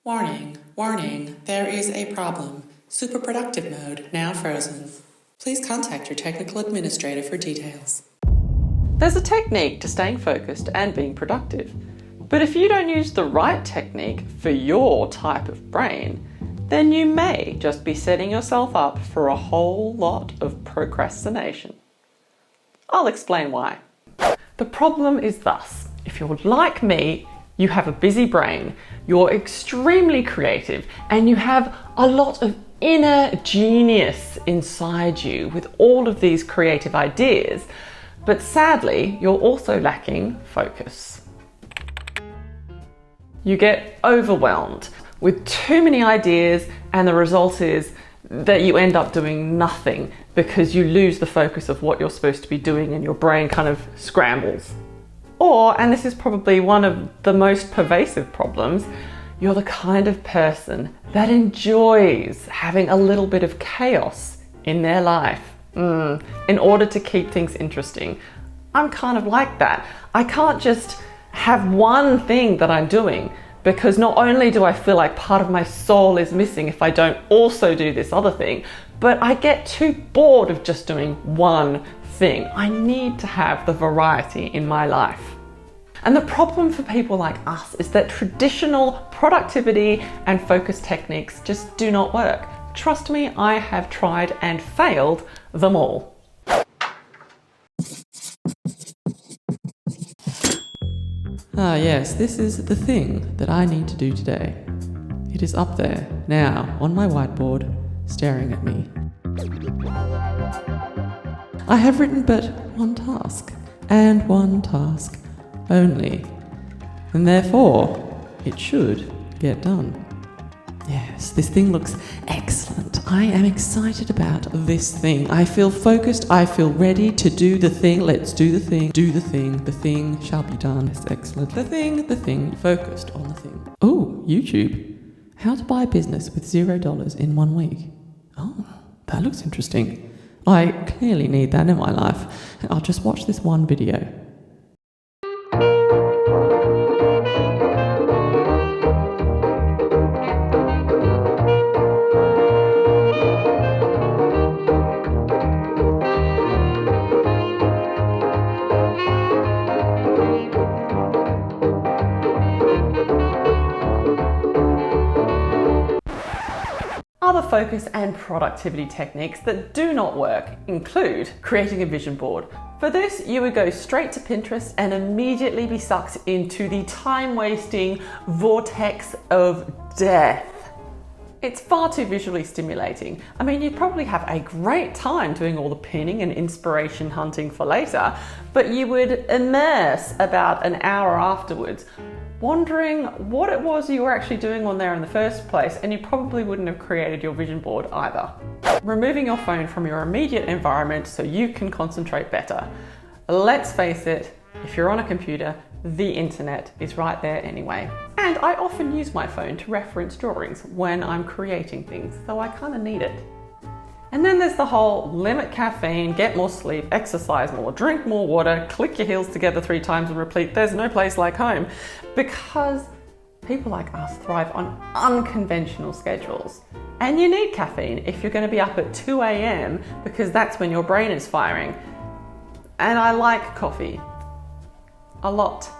Warning, warning, there is a problem. Super productive mode now frozen. Please contact your technical administrator for details. There's a technique to staying focused and being productive. But if you don't use the right technique for your type of brain, then you may just be setting yourself up for a whole lot of procrastination. I'll explain why. The problem is thus: if you're like me, you have a busy brain, you're extremely creative, and you have a lot of inner genius inside you with all of these creative ideas, but sadly, you're also lacking focus. You get overwhelmed with too many ideas, and the result is that you end up doing nothing because you lose the focus of what you're supposed to be doing and your brain kind of scrambles. Or, and this is probably one of the most pervasive problems, you're the kind of person that enjoys having a little bit of chaos in their life in order to keep things interesting. I'm kind of like that. I can't just have one thing that I'm doing, because not only do I feel like part of my soul is missing if I don't also do this other thing, but I get too bored of just doing one thing. I need to have the variety in my life. And the problem for people like us is that traditional productivity and focus techniques just do not work. Trust me, I have tried and failed them all. Ah yes, this is the thing that I need to do today. It is up there, now, on my whiteboard, staring at me. I have written but one task, and one task only, and therefore it should get done. Yes, this thing looks excellent. I am excited about this thing. I feel focused. I feel ready to do the thing. Let's do the thing. Do the thing. The thing shall be done. It's excellent. The thing. Focused on the thing. Oh, YouTube. How to buy a business with $0 in 1 week. Oh, that looks interesting. I clearly need that in my life. I'll just watch this one video. Other focus and productivity techniques that do not work include creating a vision board. For this, you would go straight to Pinterest and immediately be sucked into the time-wasting vortex of death. It's far too visually stimulating. I mean, you'd probably have a great time doing all the pinning and inspiration hunting for later, but you would immerse about an hour afterwards, wondering what it was you were actually doing on there in the first place, and you probably wouldn't have created your vision board either. Removing your phone from your immediate environment so you can concentrate better. Let's face it, if you're on a computer, the internet is right there anyway. And I often use my phone to reference drawings when I'm creating things, so I kind of need it. And then there's the whole limit caffeine, get more sleep, exercise more, drink more water, click your heels together 3 times and repeat, there's no place like home. Because people like us thrive on unconventional schedules. And you need caffeine if you're going to be up at 2 a.m. because that's when your brain is firing. And I like coffee. A lot.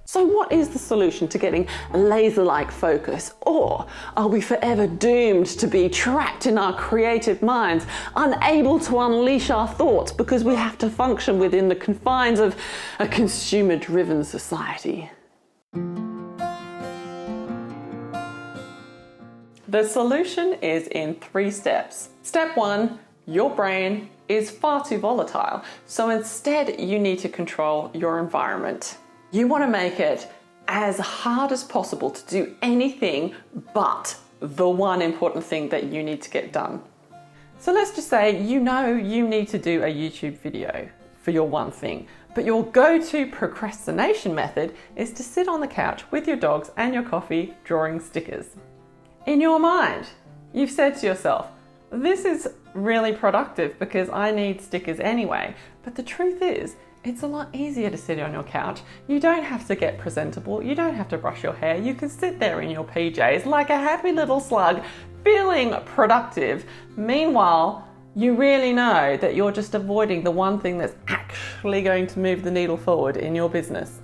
So what is the solution to getting laser-like focus? Or are we forever doomed to be trapped in our creative minds, unable to unleash our thoughts because we have to function within the confines of a consumer-driven society? The solution is in 3 steps. Step 1, your brain is far too volatile, so instead you need to control your environment. You want to make it as hard as possible to do anything but the one important thing that you need to get done. So let's just say you know you need to do a YouTube video for your one thing, but your go-to procrastination method is to sit on the couch with your dogs and your coffee drawing stickers. In your mind, you've said to yourself, this is really productive because I need stickers anyway. But the truth is, It's a lot easier to sit on your couch. You don't have to get presentable. You don't have to brush your hair. You can sit there in your PJs like a happy little slug, feeling productive. Meanwhile, you really know that you're just avoiding the one thing that's actually going to move the needle forward in your business.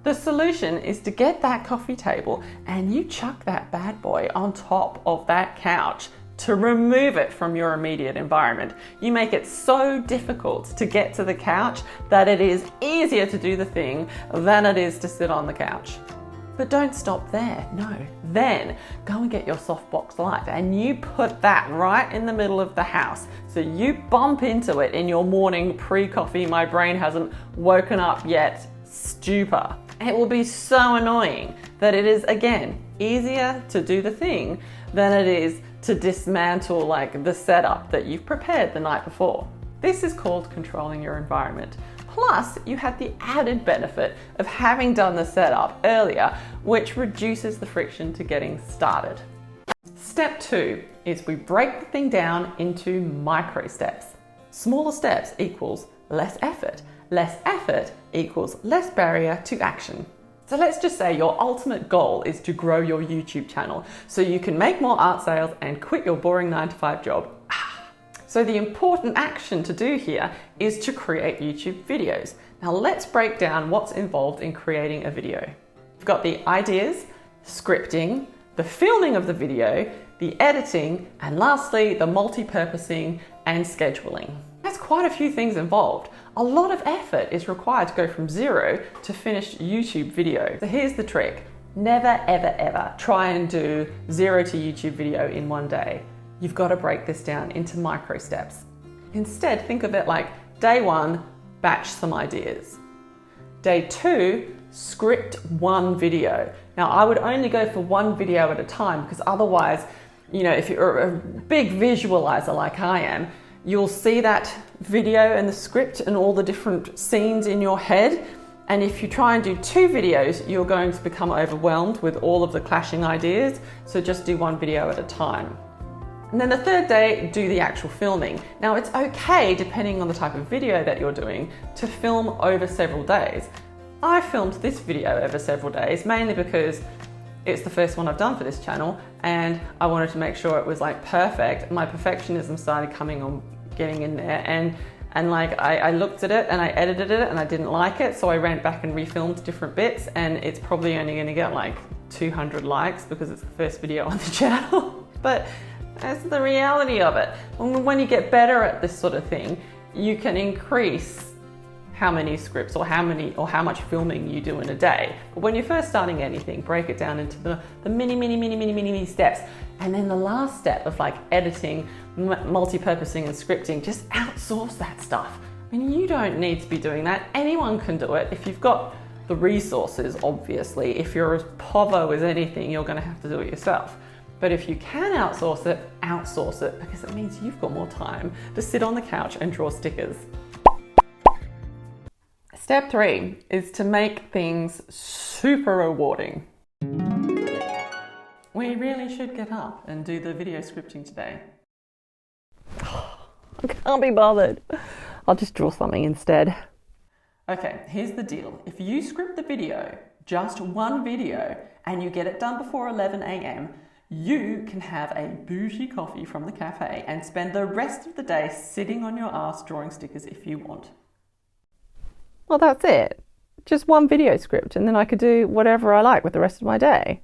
The solution is to get that coffee table and you chuck that bad boy on top of that couch to remove it from your immediate environment. You make it so difficult to get to the couch that it is easier to do the thing than it is to sit on the couch. But don't stop there, no. Then go and get your softbox light and you put that right in the middle of the house. So you bump into it in your morning pre-coffee, my brain hasn't woken up yet stupor. It will be so annoying that it is, again, easier to do the thing than it is to dismantle like the setup that you've prepared the night before. This is called controlling your environment. Plus, you have the added benefit of having done the setup earlier, which reduces the friction to getting started. Step 2 is we break the thing down into micro steps. Smaller steps equals less effort. Less effort equals less barrier to action. So let's just say your ultimate goal is to grow your YouTube channel so you can make more art sales and quit your boring 9-to-5 job. So the important action to do here is to create YouTube videos. Now let's break down what's involved in creating a video. We've got the ideas, scripting, the filming of the video, the editing, and lastly, the multi-purposing and scheduling. That's quite a few things involved. A lot of effort is required to go from 0 to finished YouTube video. So here's the trick. Never, ever, ever try and do 0 to YouTube video in one day. You've got to break this down into micro steps. Instead, think of it like day 1, batch some ideas. Day 2, script one video. Now, I would only go for one video at a time because otherwise, if you're a big visualizer like I am, you'll see that video and the script and all the different scenes in your head. And if you try and do 2 videos, you're going to become overwhelmed with all of the clashing ideas. So just do one video at a time. And then the 3rd day, do the actual filming. Now it's okay, depending on the type of video that you're doing, to film over several days. I filmed this video over several days, mainly because it's the first one I've done for this channel and I wanted to make sure it was like perfect. My perfectionism started getting in there and I looked at it and I edited it and I didn't like it, so I went back and refilmed different bits, and it's probably only going to get like 200 likes because it's the first video on the channel. But that's the reality of it. When you get better at this sort of thing, you can increase how many scripts or how much filming you do in a day. But when you're first starting anything, break it down into the mini steps. And then the last step of like editing, multi-purposing and scripting, just outsource that stuff. I mean, you don't need to be doing that. Anyone can do it if you've got the resources, obviously. If you're as povo as anything, you're gonna have to do it yourself. But if you can outsource it because it means you've got more time to sit on the couch and draw stickers. Step 3 is to make things super rewarding. We really should get up and do the video scripting today. I can't be bothered. I'll just draw something instead. Okay, here's the deal. If you script the video, just one video, and you get it done before 11 a.m, you can have a bougie coffee from the cafe and spend the rest of the day sitting on your ass drawing stickers if you want. Well, that's it. Just one video script, and then I could do whatever I like with the rest of my day.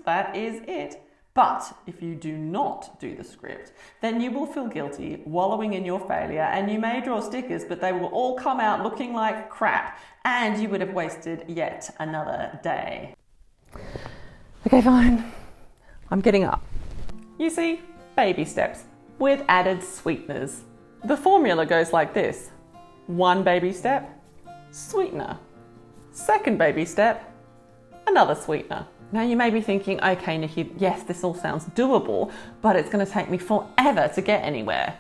That is it. But if you do not do the script, then you will feel guilty, wallowing in your failure, and you may draw stickers, but they will all come out looking like crap, and you would have wasted yet another day. Okay, fine. I'm getting up. You see, baby steps with added sweeteners. The formula goes like this. 1 baby step, sweetener. 2nd baby step, another sweetener. Now you may be thinking, okay, Nikki, yes, this all sounds doable, but it's going to take me forever to get anywhere.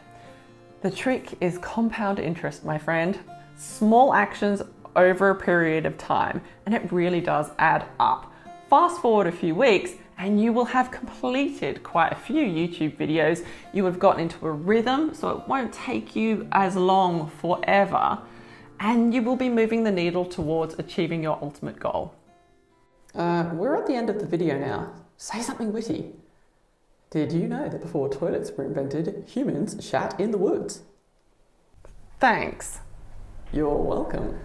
The trick is compound interest, my friend. Small actions over a period of time, and it really does add up. Fast forward a few weeks, and you will have completed quite a few YouTube videos. You have gotten into a rhythm, so it won't take you as long forever. and you will be moving the needle towards achieving your ultimate goal. We're at the end of the video now. Say something witty. Did you know that before toilets were invented, humans shat in the woods? Thanks. You're welcome.